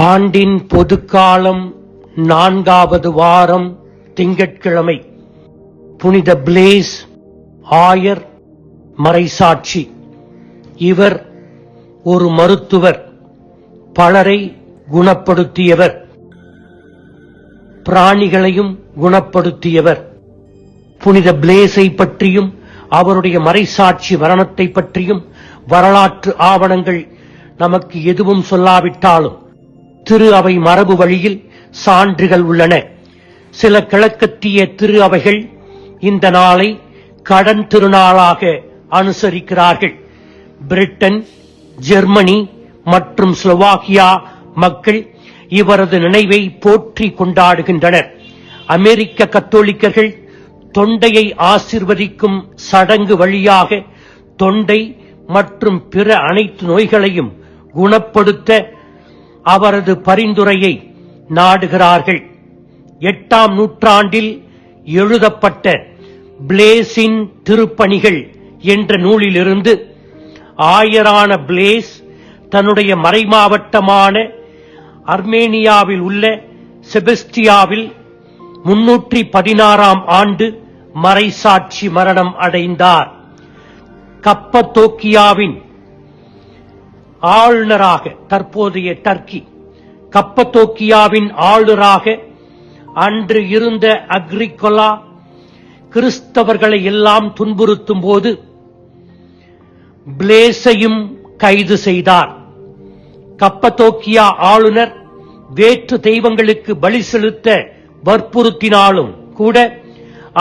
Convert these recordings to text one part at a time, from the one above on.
ஆண்டின் பொதுக்காலம் 4வது வாரம் திங்கட்கிழமை. புனித பிளேஸ் ஆயர் மறைசாட்சி. இவர் ஒரு மருத்துவர், பலரை குணப்படுத்தியவர், பிராணிகளையும் குணப்படுத்தியவர். புனித பிளேஸை பற்றியும் அவருடைய மறைசாட்சி மரணத்தை பற்றியும் வரலாற்று ஆவணங்கள் நமக்கு எதுவும் சொல்லாவிட்டாலும் திரு அவை மரபு வழியில் சான்றுகள் உள்ளன. சில கிழக்கத்திய திரு அவைகள் இந்த நாளை கடன் திருநாளாக அனுசரிக்கிறார்கள். பிரிட்டன், ஜெர்மனி மற்றும் ஸ்லோவாக்கியா மக்கள் இவரது நினைவை போற்றி கொண்டாடுகின்றனர். அமெரிக்க கத்தோலிக்கர்கள் தொண்டையை ஆசிர்வதிக்கும் சடங்கு வழியாக தொண்டை மற்றும் பிற அனைத்து நோய்களையும் குணப்படுத்த அவரது பரிந்துரையை நாடுகிறார்கள். 8ஆம் நூற்றாண்டில் எழுதப்பட்ட பிளேஸின் திருப்பணிகள் என்ற நூலிலிருந்து ஆயரான பிளேஸ் தன்னுடைய மறைமாவட்டமான அர்மேனியாவில் உள்ள செபஸ்டியாவில் 316ஆம் ஆண்டு மறைசாட்சி மரணம் அடைந்தார். கப்பத்தோக்கியாவின் ஆளுநராக, தற்போதைய டர்க்கி கப்பத்தோக்கியாவின் ஆளுநராக அன்று இருந்த அக்ரிகோலா கிறிஸ்தவர்களை எல்லாம் துன்புறுத்தும் போது பிளேஸையும் கைது செய்தார். கப்பத்தோக்கியா ஆளுநர் வேற்று தெய்வங்களுக்கு பலி செலுத்த வற்புறுத்தினாலும் கூட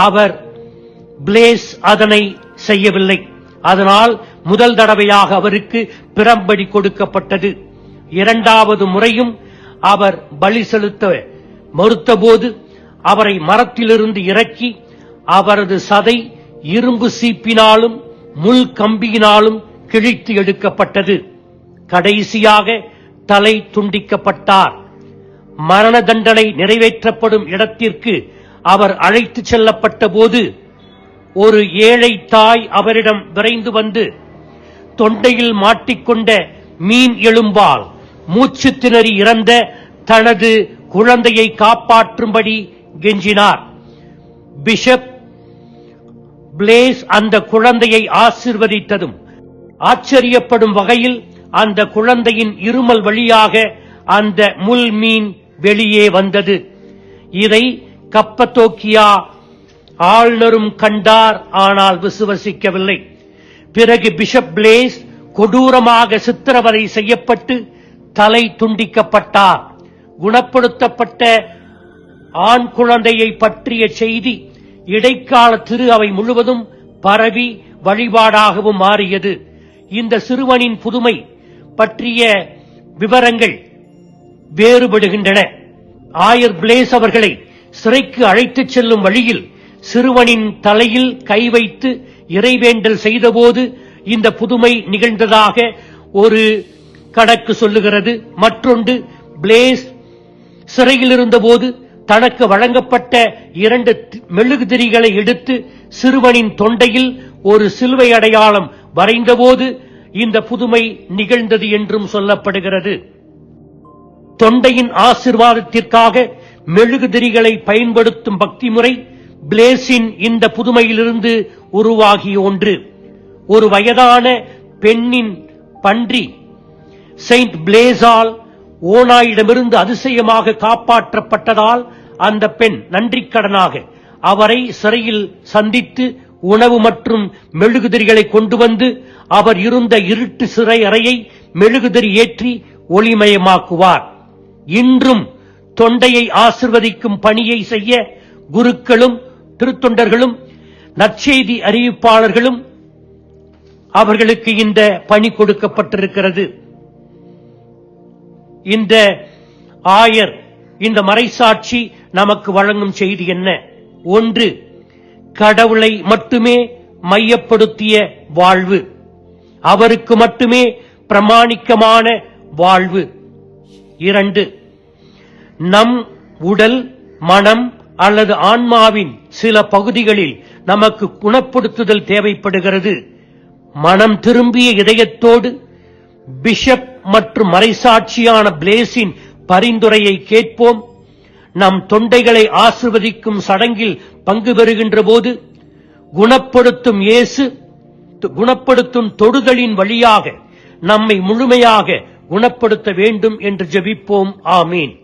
அவர் பிளேஸ் அதனை செய்யவில்லை. அதனால் முதல் தடவையாக அவருக்கு பிரம்படி கொடுக்கப்பட்டது. 2வது முறையும் அவர் பலி செலுத்த மறுத்தபோது அவரை மரத்திலிருந்து இறக்கி அவரது சதை இரும்பு சீப்பினாலும் முள் கம்பியினாலும் கிழித்து எடுக்கப்பட்டது. கடைசியாக தலை துண்டிக்கப்பட்டார். மரண தண்டனை நிறைவேற்றப்படும் இடத்திற்கு அவர் அழைத்துச் செல்லப்பட்ட போது ஒரு ஏழை தாய் அவரிடம் விரைந்து வந்து தொண்டையில் மாட்டிக்கொண்ட மீன் எலும்பால் மூச்சு திணறி இறந்த தனது குழந்தையை காப்பாற்றும்படி கெஞ்சினார். பிஷப் பிளேஸ் அந்த குழந்தையை ஆசீர்வதித்ததும் ஆச்சரியப்படும் வகையில் அந்த குழந்தையின் இருமல் வழியாக அந்த முள் மீன் வெளியே வந்தது. இதை கப்பத்தோக்கியா ஆளுநரும் கண்டார், ஆனால் விசுவசிக்கவில்லை. பிறகு பிஷப் பிளேஸ் கொடூரமாக சித்திரவதை செய்யப்பட்டு தலை துண்டிக்கப்பட்டார். குணப்படுத்தப்பட்ட ஆண் குழந்தையை பற்றிய செய்தி இடைக்கால திரு அவை முழுவதும் பரவி வழிபாடாகவும் மாறியது. இந்த சிறுவனின் புதுமை பற்றிய விவரங்கள் வேறுபடுகின்றன. ஆயர் பிளேஸ் அவர்களை சிறைக்கு அழைத்துச் செல்லும் வழியில் சிறுவனின் தலையில் கை வைத்து இறைவேண்டல் செய்தபோது இந்த புதுமை நிகழ்ந்ததாக ஒரு கணக்கு சொல்லுகிறது. மற்றொன்று, பிளேஸ் சிறையில் இருந்தபோது தனக்கு வழங்கப்பட்ட 2 மெழுகுதிரிகளை எடுத்து சிறுவனின் தொண்டையில் ஒரு சிலுவை அடையாளம் வரைந்தபோது இந்த புதுமை நிகழ்ந்தது என்றும் சொல்லப்படுகிறது. தொண்டையின் ஆசீர்வாதத்திற்காக மெழுகுதிரிகளை பயன்படுத்தும் பக்தி முறை பிளேஸின் இந்த புதுமையிலிருந்து உருவாகிய ஒன்று. ஒரு வயதான பெண்ணின் பன்றி செயின்ட் பிளேஸால் ஓநாயிடமிருந்து அதிசயமாக காப்பாற்றப்பட்டதால் அந்த பெண் நன்றிக்கடனாக அவரை சிறையில் சந்தித்து உணவு மற்றும் மெழுகுதிரிகளை கொண்டு வந்து அவர் இருந்த இருட்டு சிறை அறையை மெழுகுதிரி ஏற்றி ஒளிமயமாக்குவார். இன்றும் தொண்டையை ஆசிர்வதிக்கும் பணியை செய்ய குருக்களும் திருத்தொண்டர்களும் நற்செய்தி அறிவிப்பாளர்களும் அவர்களுக்கு இந்த பணி கொடுக்கப்பட்டிருக்கிறது. இந்த ஆயர், இந்த மறைசாட்சி நமக்கு வழங்கும் செய்தி என்ன? 1, கடவுளை மட்டுமே மையப்படுத்திய வாழ்வு, அவருக்கு மட்டுமே பிரமாணிக்கமான வாழ்வு. 2, நம் உடல், மனம் அல்லது ஆன்மாவின் சில பகுதிகளில் நமக்கு குணப்படுத்துதல் தேவைப்படுகிறது. மனம் திரும்பிய இதயத்தோடு பிஷப் மற்றும் மறைசாட்சியான பிளேஸின் பரிந்துரையை கேட்போம். நம் தொண்டைகளை ஆசிர்வதிக்கும் சடங்கில் பங்கு பெறுகின்ற போது குணப்படுத்தும் இயேசு குணப்படுத்தும் தொடுதலின் வழியாக நம்மை முழுமையாக குணப்படுத்த வேண்டும் என்று ஜெபிப்போம். ஆமீன்.